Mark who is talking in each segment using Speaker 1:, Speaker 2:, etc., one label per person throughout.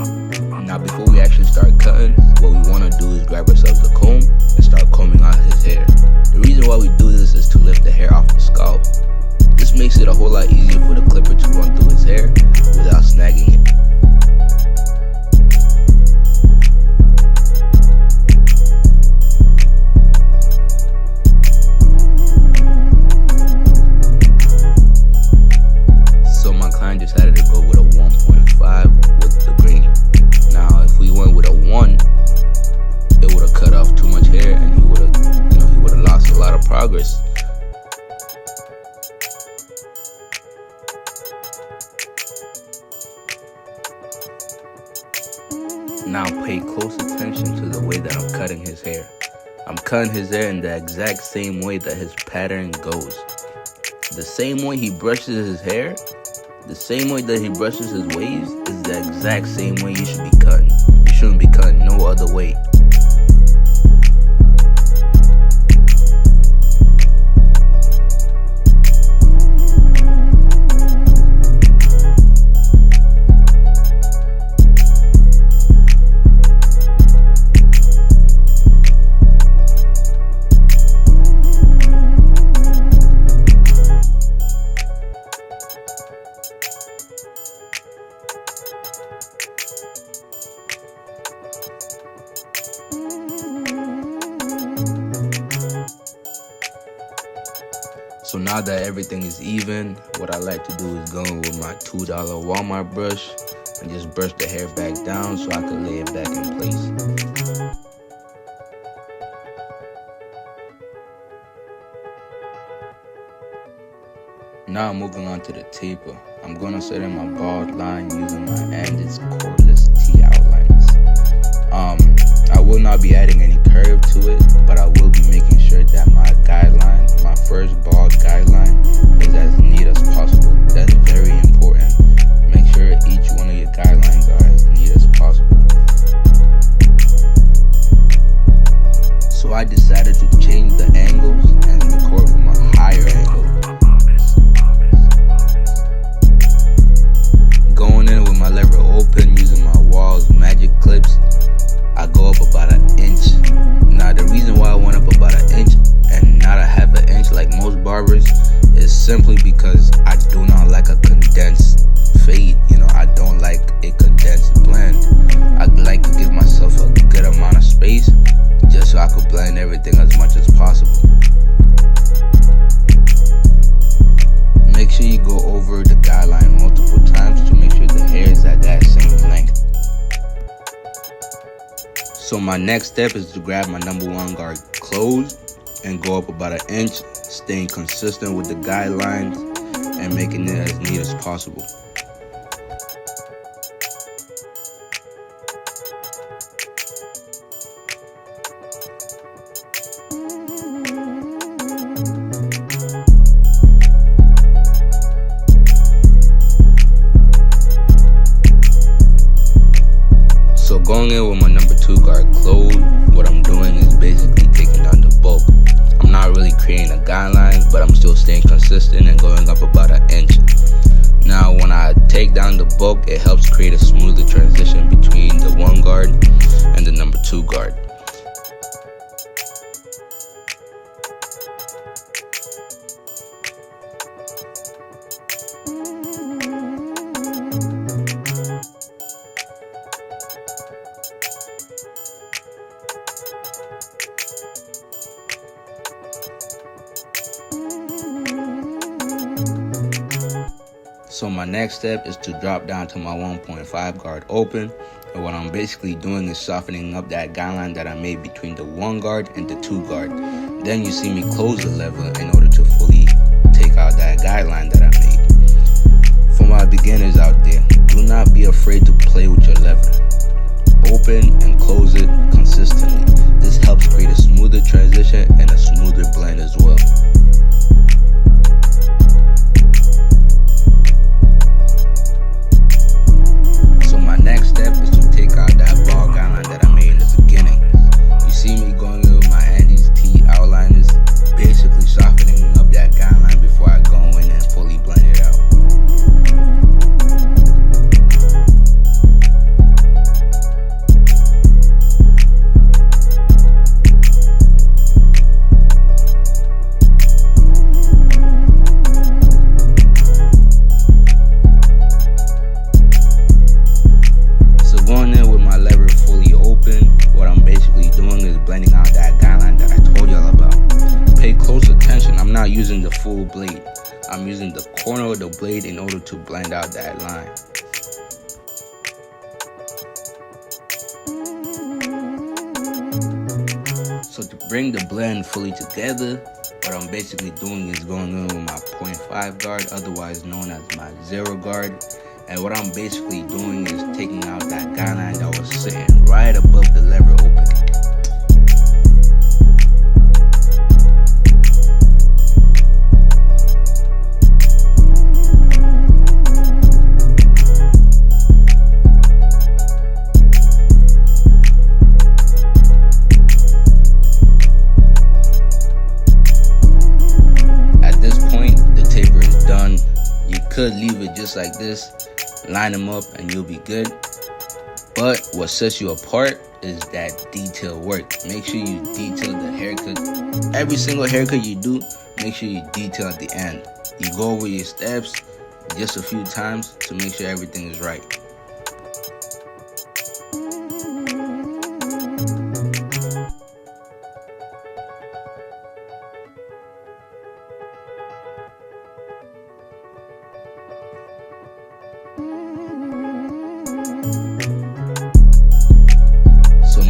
Speaker 1: Now before we actually start cutting, what we want to do is grab ourselves a comb and start combing out his hair. The reason why we do this is to lift the hair off the scalp. This makes it a whole lot easier for the clipper to run through his hair without snagging it. So my client decided to go with a 1.5 with the grain. Now if we went with a 1, it would have cut off too much hair and he would have lost a lot of progress. Now pay close attention to the way that I'm cutting his hair. I'm cutting his hair in the exact same way that his pattern goes. The same way he brushes his hair, the same way that he brushes his waves is the exact same way you should be cutting. You shouldn't be cutting no other way. So now that everything is even, what I like to do is go in with my $2 Walmart brush and just brush the hair back down so I can lay it back in place. Now moving on to the taper. I'm going to set in my bald line using my Enhancements cordless T outlines. I will not be adding any curve to it, but I will be making sure that my guideline, my first bald guideline, is as neat as possible. That's very important. Make sure each one of your guidelines are as neat as possible. So I decided to change the angles and record from a higher angle. Going in with my lever open using my Walls magic clips, I go up about an inch. Now the reason why I went up about an inch and not a half an inch like most barbers is simply because I do not like a condensed fade. I don't like a condensed blend. I like to give myself a good amount of space just so I could blend everything as much as possible. Make sure you go over the guideline multiple times to make sure the hair is at that same length. So my next step is to grab my number 1 guard closed and go up about an inch, staying consistent with the guidelines and making it as neat as possible. So going in with my number 2 guard closed, what I'm doing is basically taking down the bulk. I'm not really creating a guideline, but I'm still staying consistent and going up about an inch. Now when I take down the bulk, it helps create a smoother transition between the 1 guard and the number 2 guard. So my next step is to drop down to my 1.5 guard open, and what I'm basically doing is softening up that guideline that I made between the 1 guard and the 2 guard. Then you see me close the lever in order to fully take out that guideline that I made. For my beginners out there, do not be afraid to play with your lever. Open and close it consistently. This helps create a smoother transition and a smoother blend as well. full blade. I'm using the corner of the blade in order to blend out that line. So to bring the blend fully together, what I'm basically doing is going in with my 0.5 guard, otherwise known as my 0 guard. And what I'm basically doing is taking out that guideline that was sitting right above the lever open. Could leave it just like this, line them up, and you'll be good. But what sets you apart is that detail work. Make sure you detail the haircut. Every single haircut you do, make sure you detail at the end. You go over your steps just a few times to make sure everything is right.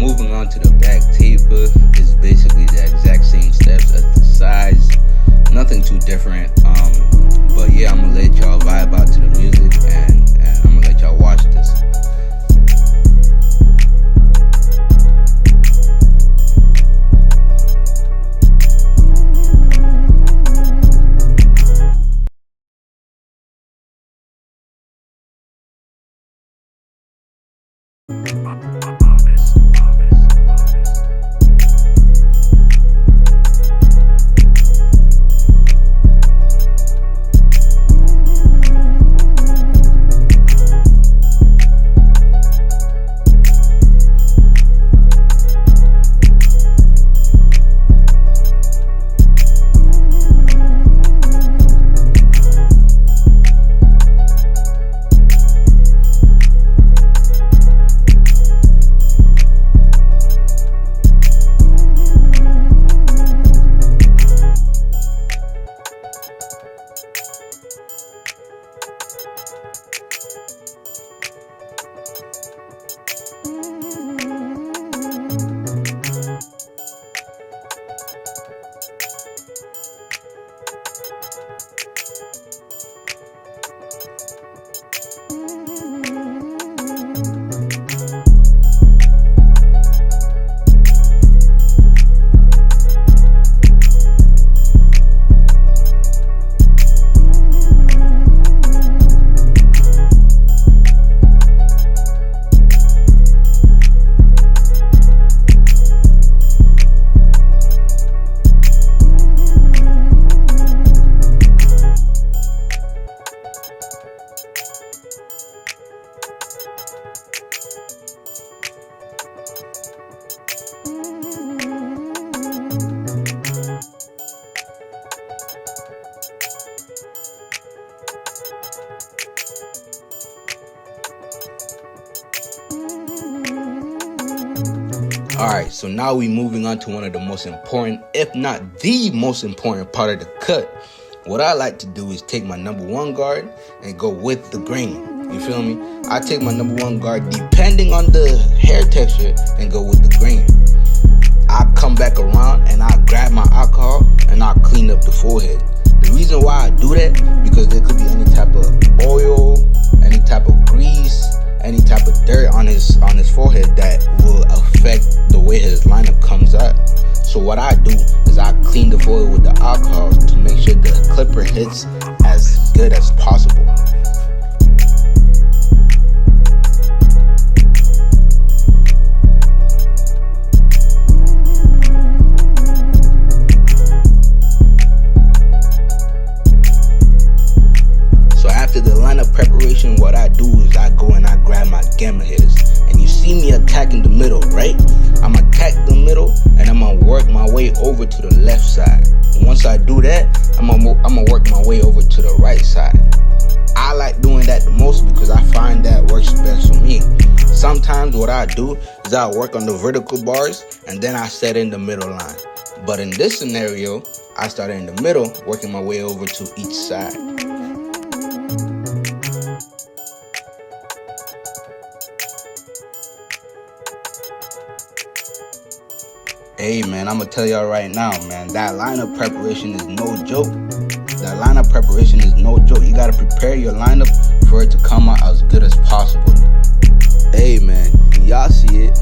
Speaker 1: Moving on to the back taper is basically the exact same steps as the sides, nothing too different. But yeah, I'm gonna let y'all vibe out to the music, and I'm gonna let y'all watch this. Alright, so now we're moving on to one of the most important, if not the most important part of the cut. What I like to do is take my number 1 guard and go with the grain. You feel me? I take my number 1 guard depending on the hair texture and go with the grain. I come back around and I grab my alcohol and I clean up the forehead. The reason why I do that, because there could be any type of oil, any type of grease, any type of dirt on his forehead that will affect the way his lineup comes out. So what I do is I clean the forehead with the alcohol to make sure the clipper hits as good as possible. Preparation, what I do is I go and I grab my gamma hitters, and you see me attacking the middle, right? I'm gonna attack the middle and I'm gonna work my way over to the left side. Once I do that, I'm gonna work my way over to the right side. I like doing that the most because I find that works best for me. Sometimes what I do is I work on the vertical bars and then I set in the middle line. But in this scenario, I started in the middle, working my way over to each side. Hey man, I'm gonna tell y'all right now, man, that lineup preparation is no joke. That lineup preparation is no joke. You gotta prepare your lineup for it to come out as good as possible. Hey man, y'all see it.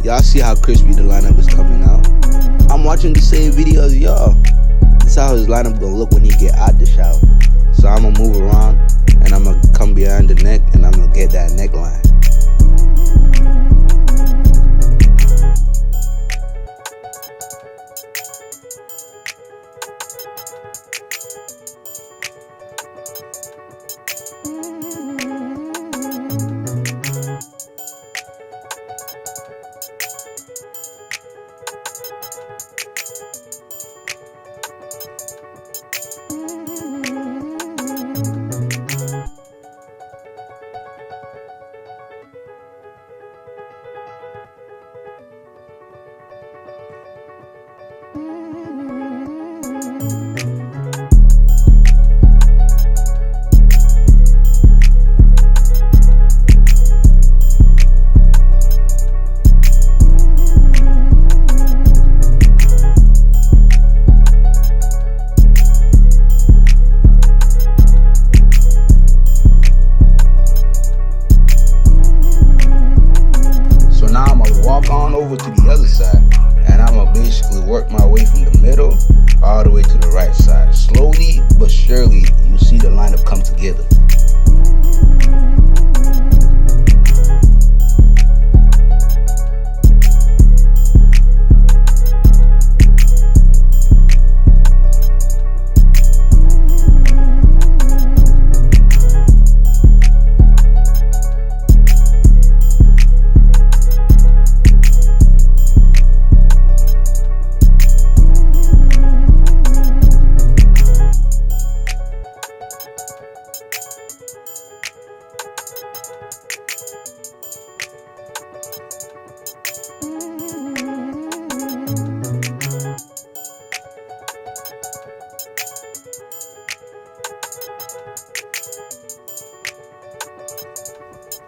Speaker 1: Y'all see how crispy the lineup is coming out. I'm watching the same video as y'all. This is how his lineup gonna look when he get out the shower. So I'm gonna move around and I'm gonna come behind the neck and I'm gonna get that neckline. Over to the other side, and I'm gonna basically work my way from the middle all the way to the right side. Slowly but surely, you see the lineup come together.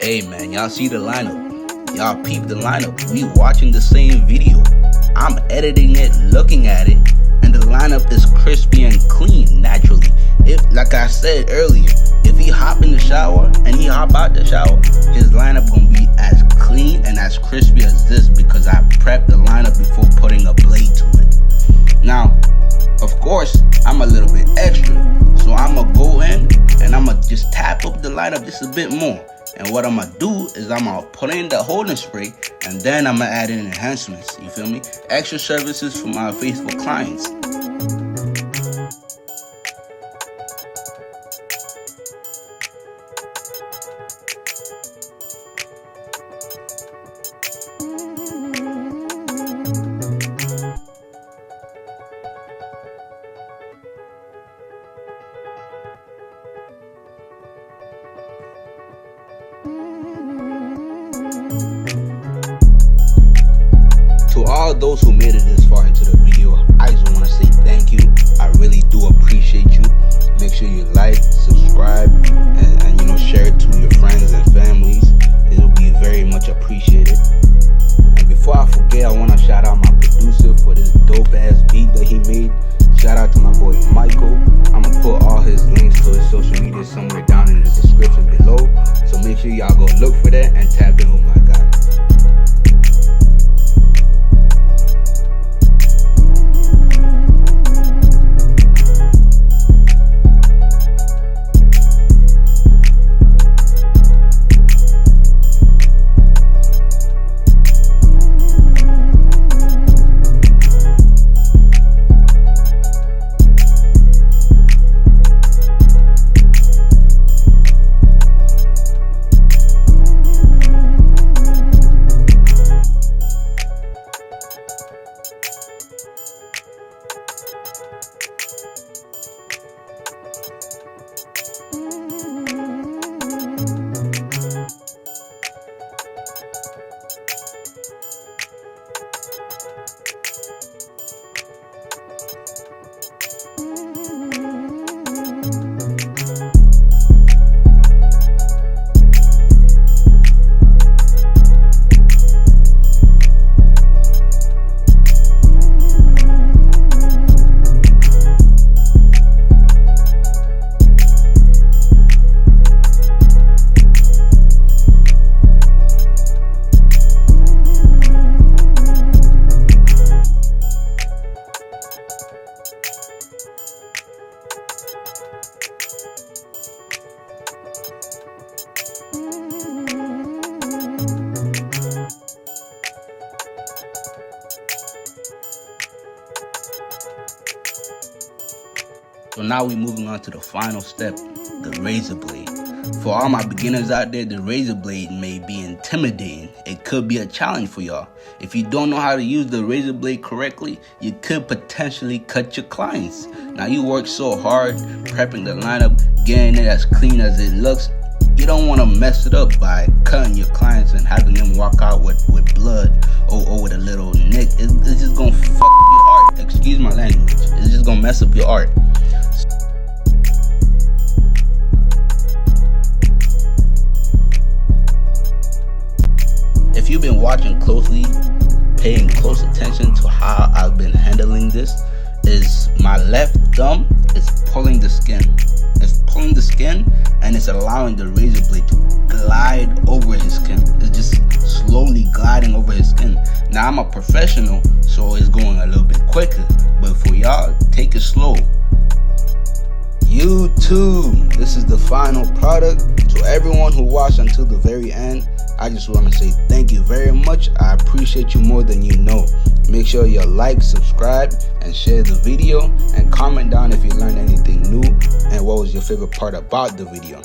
Speaker 1: Hey man, y'all see the lineup. Y'all peep the lineup. We watching the same video. I'm editing it, looking at it, and the lineup is crispy and clean naturally. If, like I said earlier, if he hop in the shower and he hop out the shower, his lineup gonna be as clean and as crispy as this because I prepped the lineup before putting a blade to it. Now, of course, I'm a little bit extra, so I'm gonna go in and I'm gonna just tap up the lineup just a bit more. And what I'm gonna do is I'm gonna put in the holding spray and then I'm gonna add in enhancements. You feel me? Extra services for my faithful clients. To all those who made it this far into the video, I just want to say thank you. I really do appreciate you. Make sure you like, subscribe, and you know, share it to your friends and families. It will be very much appreciated. And before I forget, I want to shout out my producer for this dope ass beat that he made. Shout out to my boy Michael. I'm gonna put all his links to his social media somewhere down in the description below. So make sure y'all go look for that and tap in with my guy. So now we're moving on to the final step, the razor blade. For all my beginners out there, the razor blade may be intimidating. It could be a challenge for y'all. If you don't know how to use the razor blade correctly, you could potentially cut your clients. Now you work so hard prepping the lineup, getting it as clean as it looks. You don't want to mess it up by cutting your clients and having them walk out with blood or with a little nick. It's just gonna fuck your art. Excuse my language. It's just gonna mess up your art. If you've been watching closely, paying close attention to how I've been handling this, is my left thumb is pulling the skin. It's pulling the skin and it's allowing the razor blade to glide over his skin. It's just slowly gliding over his skin. Now I'm a professional, so it's going a little bit quicker. But for y'all, take it slow. YouTube, this is the final product. To everyone who watched until the very end, I just want to say thank you very much. I appreciate you more than you know. Make sure you like, subscribe, and share the video, and comment down if you learned anything new and what was your favorite part about the video.